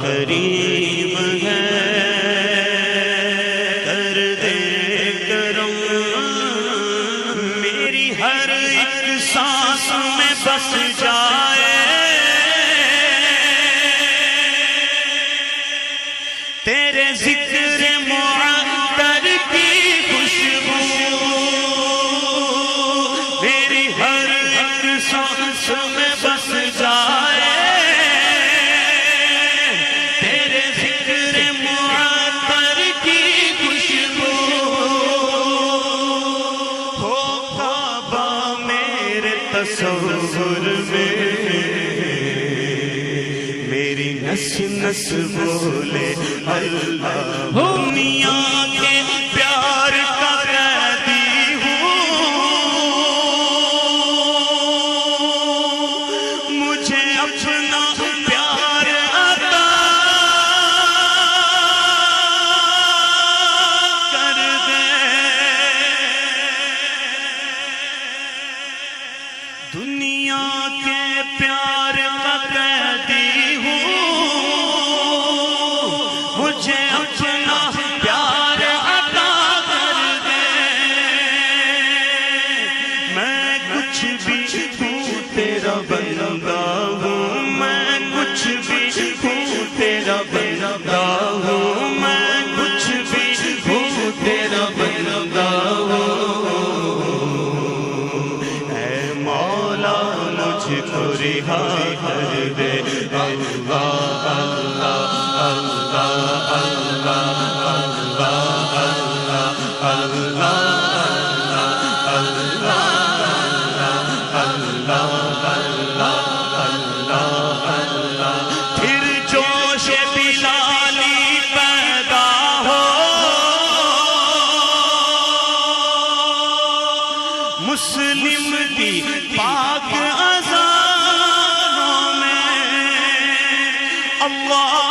کریم ہے کر دے کرم میری ہر ایک سانس میں بس جائے تیرے ذکر معطر کی خوشبو میری ہر ایک سانس میں بس جائے تصور میں میری نس نس بولے اللہ دنیا کے پیار کا قیدی ہوں مجھے اپنا پیار عطا کر دے دنیا کے پیار کا قیدی ہوں مجھے اپنا پیار عطا کر دے میں کچھ بھی ہوں تیرا بندہ ہوں میں کچھ بھی ہوں تیرا بندہ ہوں میں کچھ بھی ہوں تیرا بندہ ہوں مجھ کو رہا کر دے اللہ اللہ اللہ اللہ اللہ اللہ پھر جوش بلالی پیدا ہو مسلم کی پاک اذانوں میں اللہ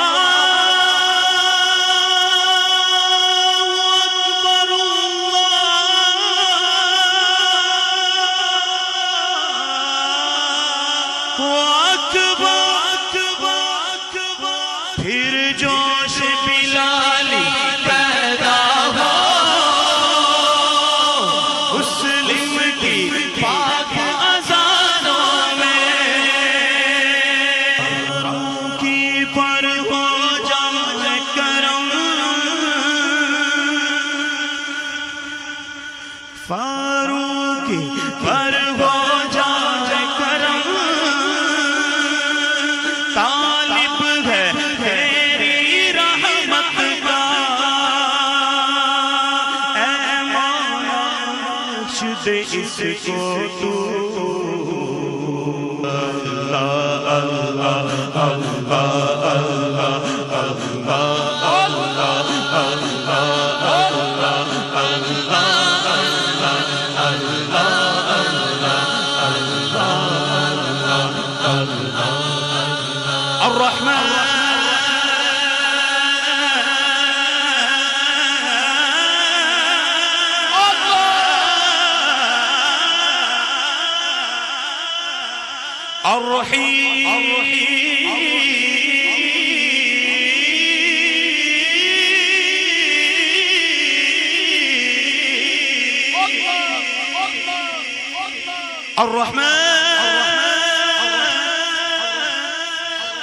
اکبر پھر جوش بلالی پیدا ہو مسلم کی پاک اذانوں میں کی پر ہو جائے کرم فاروقی پر ہو جائے کرم طالب ہے تیری رحمت کا اے مولا بخش دے اس کو تو اللہ اللہ اللہ اللہ الرحمن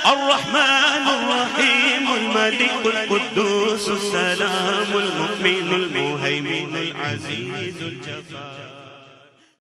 الرحمن الرحيم الملك القدوس السلام المؤمن المهيمن العزيز الجبار